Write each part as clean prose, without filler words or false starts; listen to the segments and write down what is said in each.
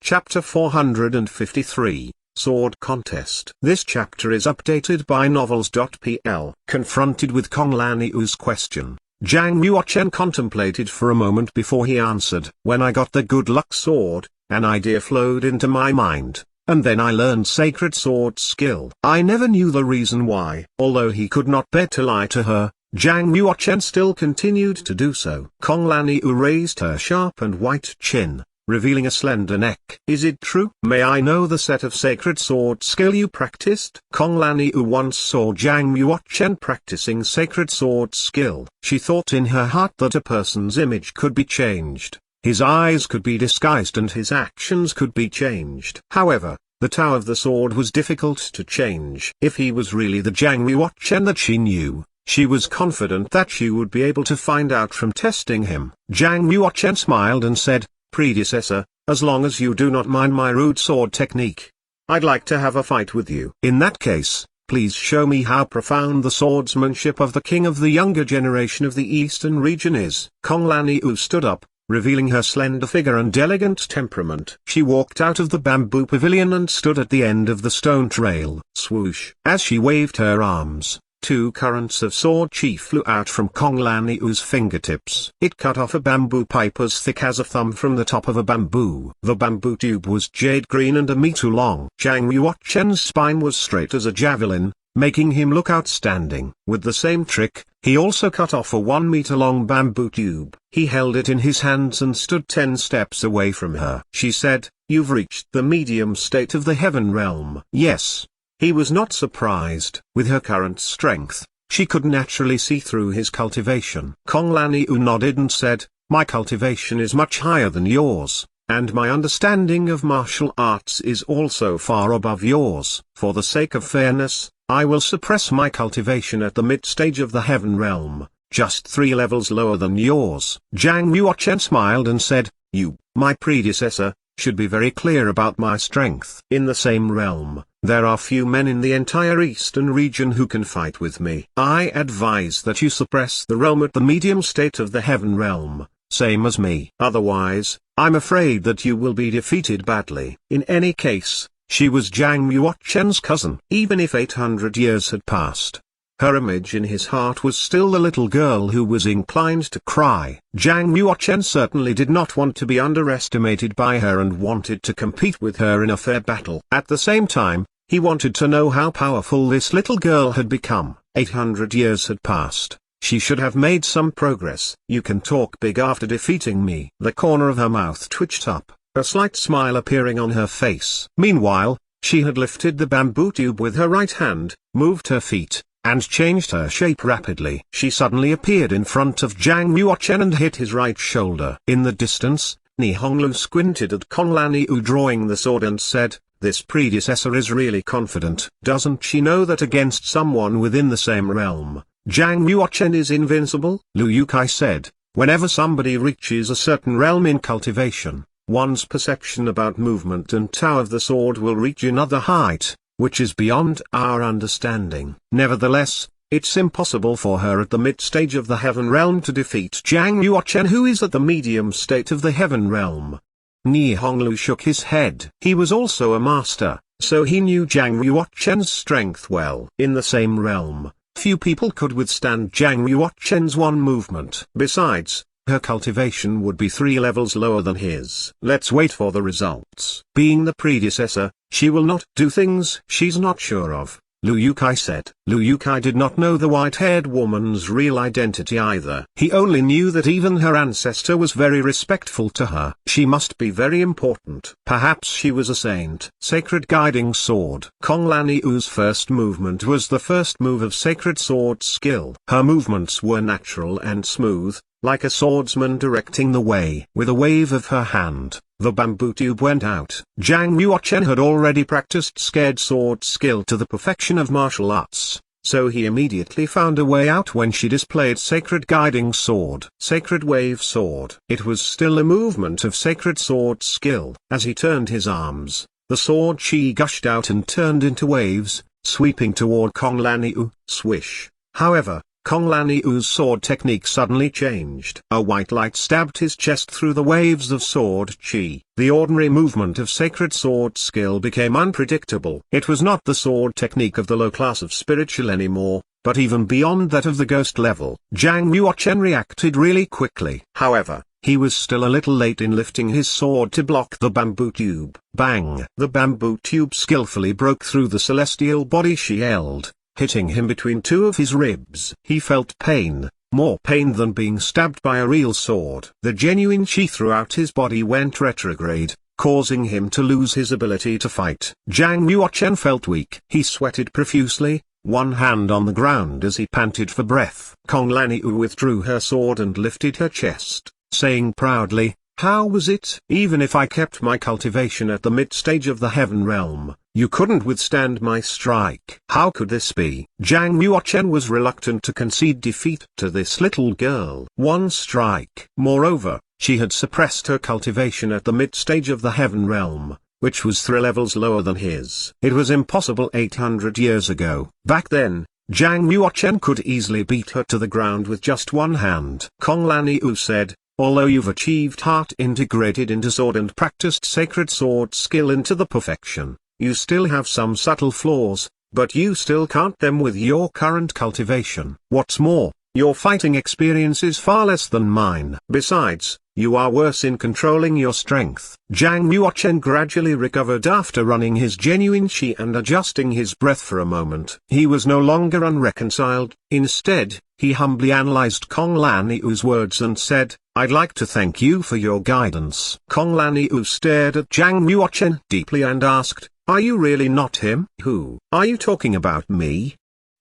Chapter 453, Sword Contest. This chapter is updated by Novels.pl. Confronted with Kong Laniu's question, Zhang Yuochen contemplated for a moment before he answered. When I got the good luck sword, an idea flowed into my mind, and then I learned sacred sword skill. I never knew the reason why. Although he could not bear to lie to her, Zhang Yuochen still continued to do so. Kong Laniu raised her sharp and white chin, revealing a slender neck. Is it true? May I know the set of sacred sword skill you practiced? Kong Laniu once saw Zhang Yuochen practicing sacred sword skill. She thought in her heart that a person's image could be changed, his eyes could be disguised and his actions could be changed. However, the Tao of the sword was difficult to change. If he was really the Zhang Yuochen that she knew, she was confident that she would be able to find out from testing him. Zhang Yuochen smiled and said, Predecessor, as long as you do not mind my rude sword technique, I'd like to have a fight with you. In that case, please show me how profound the swordsmanship of the king of the younger generation of the eastern region is. Kong Laniu stood up, revealing her slender figure and elegant temperament. She walked out of the bamboo pavilion and stood at the end of the stone trail. Swoosh! As she waved her arms, two currents of sword chi flew out from Kong Laniu's fingertips. It cut off a bamboo pipe as thick as a thumb from the top of a bamboo. The bamboo tube was jade green and a meter long. Zhang Yuochen's spine was straight as a javelin, making him look outstanding. With the same trick, he also cut off a 1 meter long bamboo tube. He held it in his hands and stood 10 steps away from her. She said, "You've reached the medium state of the heaven realm." Yes. He was not surprised. With her current strength, she could naturally see through his cultivation. Kong Laniu nodded and said, "My cultivation is much higher than yours, and my understanding of martial arts is also far above yours. For the sake of fairness, I will suppress my cultivation at the mid-stage of the heaven realm, just 3 levels lower than yours." Zhang Yuochen smiled and said, "You, my predecessor, should be very clear about my strength. In the same realm, there are few men in the entire eastern region who can fight with me. I advise that you suppress the realm at the medium state of the heaven realm, same as me. Otherwise, I'm afraid that you will be defeated badly." In any case, she was Zhang Yuochen's cousin. Even if 800 years had passed, her image in his heart was still the little girl who was inclined to cry. Zhang Yuochen certainly did not want to be underestimated by her and wanted to compete with her in a fair battle. At the same time, he wanted to know how powerful this little girl had become. 800 years had passed. She should have made some progress. "You can talk big after defeating me." The corner of her mouth twitched up, a slight smile appearing on her face. Meanwhile, she had lifted the bamboo tube with her right hand, moved her feet, and changed her shape rapidly. She suddenly appeared in front of Zhang Yuochen and hit his right shoulder. In the distance, Ni Honglu squinted at Kong Laniu drawing the sword and said, "This predecessor is really confident. Doesn't she know that against someone within the same realm, Zhang Yuochen is invincible?" Lu Yukai said, "Whenever somebody reaches a certain realm in cultivation, one's perception about movement and Tao of the sword will reach another height, which is beyond our understanding. Nevertheless, it's impossible for her at the mid-stage of the heaven realm to defeat Zhang Yuochen, who is at the medium state of the heaven realm." Ni Honglu shook his head. He was also a master, so he knew Zhang Yuochen's strength well. In the same realm, few people could withstand Zhang Yuochen's one movement. Besides, her cultivation would be 3 levels lower than his. Let's wait for the results. Being the predecessor, she will not do things she's not sure of, Lu Yukai said. Lu Yukai did not know the white-haired woman's real identity either. He only knew that even her ancestor was very respectful to her. She must be very important. Perhaps she was a saint. Sacred Guiding Sword. Kong Laniu's first movement was the first move of sacred sword skill. Her movements were natural and smooth, like a swordsman directing the way. With a wave of her hand, the bamboo tube went out. Zhang Yuochen had already practiced scared sword skill to the perfection of martial arts, so he immediately found a way out when she displayed Sacred Guiding Sword. Sacred Wave Sword. It was still a movement of sacred sword skill. As he turned his arms, the sword chi gushed out and turned into waves, sweeping toward Kong Laniu. Swish! However, Kong Laniu's sword technique suddenly changed. A white light stabbed his chest through the waves of sword chi. The ordinary movement of sacred sword skill became unpredictable. It was not the sword technique of the low class of spiritual anymore, but even beyond that of the ghost level. Zhang Yuochen reacted really quickly. However, he was still a little late in lifting his sword to block the bamboo tube. Bang! The bamboo tube skillfully broke through the celestial body she held, hitting him between two of his ribs. He felt pain, more pain than being stabbed by a real sword. The genuine chi throughout his body went retrograde, causing him to lose his ability to fight. Zhang Yuochen felt weak. He sweated profusely, one hand on the ground as he panted for breath. Kong Laniu withdrew her sword and lifted her chest, saying proudly, "How was it? Even if I kept my cultivation at the mid-stage of the heaven realm, you couldn't withstand my strike." How could this be? Zhang Yuochen was reluctant to concede defeat to this little girl. One strike. Moreover, she had suppressed her cultivation at the mid-stage of the heaven realm, which was 3 levels lower than his. It was impossible 800 years ago. Back then, Zhang Yuochen could easily beat her to the ground with just one hand. Kong Laniu said, "Although you've achieved heart integrated into sword and practiced sacred sword skill into the perfection, you still have some subtle flaws, but you still can't them with your current cultivation. What's more, your fighting experience is far less than mine. Besides, you are worse in controlling your strength." Zhang Yuochen gradually recovered after running his genuine chi and adjusting his breath for a moment. He was no longer unreconciled. Instead, he humbly analyzed Kong Laniu's words and said, "I'd like to thank you for your guidance." Kong Laniu stared at Zhang Yuochen deeply and asked, "Are you really not him? Who? Are you talking about me?"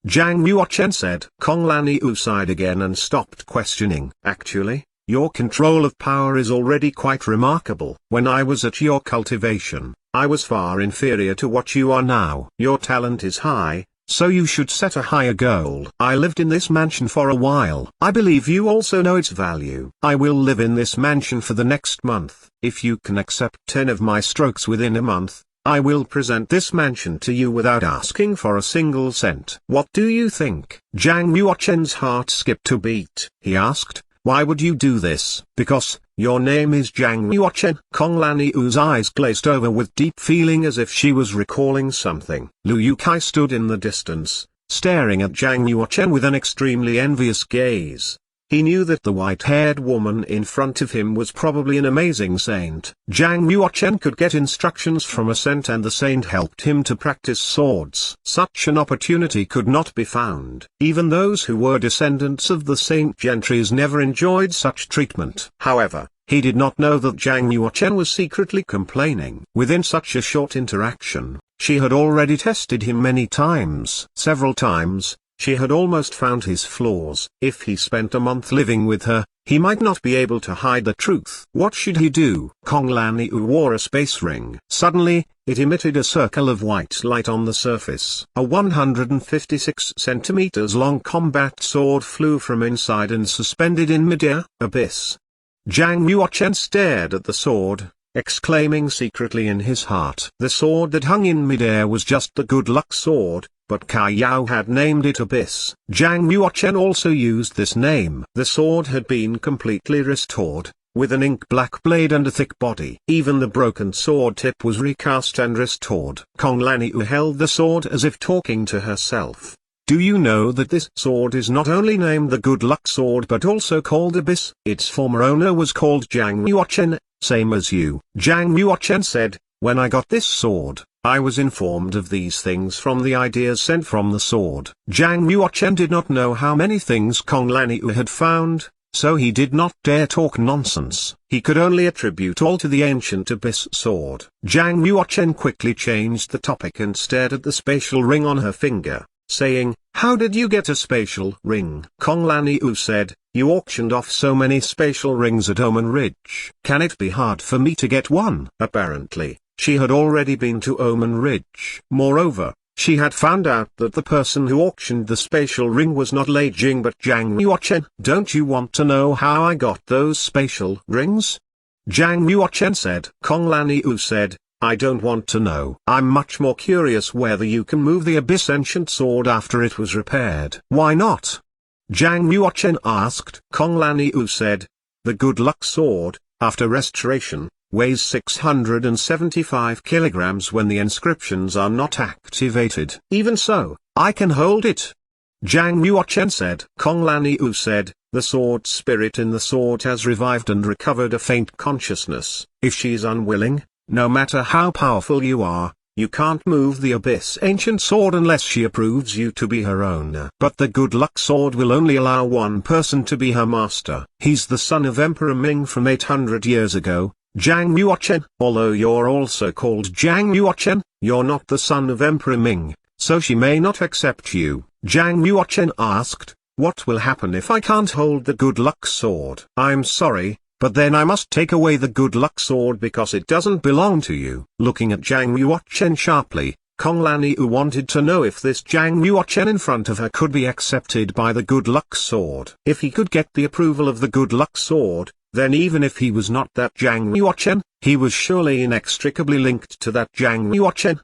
Zhang Yuochen said. Kong Laniu sighed again and stopped questioning. "Actually, your control of power is already quite remarkable. When I was at your cultivation, I was far inferior to what you are now. Your talent is high, so you should set a higher goal. I lived in this mansion for a while. I believe you also know its value. I will live in this mansion for the next month. If you can accept 10 of my strokes within a month, I will present this mansion to you without asking for a single cent. What do you think?" Zhang Yuochen's heart skipped a beat. He asked, "Why would you do this?" "Because, your name is Zhang Yuochen." Kong Laniu's eyes glazed over with deep feeling as if she was recalling something. Lu Yukai stood in the distance, staring at Zhang Yuochen with an extremely envious gaze. He knew that the white-haired woman in front of him was probably an amazing saint. Zhang Yuochen could get instructions from a saint and the saint helped him to practice swords. Such an opportunity could not be found. Even those who were descendants of the saint gentries never enjoyed such treatment. However, he did not know that Zhang Yuochen was secretly complaining. Within such a short interaction, she had already tested him many times. Several times, she had almost found his flaws. If he spent a month living with her, he might not be able to hide the truth. What should he do? Kong Laniu wore a space ring. Suddenly, it emitted a circle of white light on the surface. A 156 centimeters long combat sword flew from inside and suspended in midair. Abyss. Zhang Yuochen stared at the sword, exclaiming secretly in his heart. The sword that hung in midair was just the good luck sword, but Kai Yao had named it Abyss. Zhang Yuochen also used this name. The sword had been completely restored, with an ink-black blade and a thick body. Even the broken sword tip was recast and restored. Kong Laniu held the sword as if talking to herself. "Do you know that this sword is not only named the Good Luck Sword but also called Abyss? Its former owner was called Zhang Yuochen, same as you." Zhang Yuochen said, "When I got this sword, I was informed of these things from the ideas sent from the sword." Zhang Yuochen did not know how many things Kong Laniu had found, so he did not dare talk nonsense. He could only attribute all to the ancient Abyss sword. Zhang Yuochen quickly changed the topic and stared at the spatial ring on her finger, saying, "How did you get a spatial ring?" Kong Laniu said, "You auctioned off so many spatial rings at Omen Ridge. Can it be hard for me to get one?" Apparently, she had already been to Omen Ridge. Moreover, she had found out that the person who auctioned the spatial ring was not Lei Jing but Zhang Yuochen. "Don't you want to know how I got those spatial rings?" Zhang Yuochen said. Kong Laniu said, "I don't want to know. I'm much more curious whether you can move the Abyss ancient sword after it was repaired." "Why not?" Zhang Yuochen asked. Kong Laniu said, the good luck sword, after restoration, weighs 675 kilograms when the inscriptions are not activated. Even so, I can hold it. Zhang Yuochen said. Kong Laniu said, the sword spirit in the sword has revived and recovered a faint consciousness. If she's unwilling, no matter how powerful you are, you can't move the Abyss Ancient Sword unless she approves you to be her owner. But the good luck sword will only allow one person to be her master. He's the son of Emperor Ming from 800 years ago, Zhang Yuochen. Although you're also called Zhang Yuochen, you're not the son of Emperor Ming, so she may not accept you. Zhang Yuochen asked, what will happen if I can't hold the good luck sword? I'm sorry, but then I must take away the good luck sword because it doesn't belong to you. Looking at Zhang Yuochen sharply, Kong Laniu wanted to know if this Zhang Yuochen in front of her could be accepted by the good luck sword. If he could get the approval of the good luck sword, then even if he was not that Zhang Yuochen, he was surely inextricably linked to that Zhang Yuochen.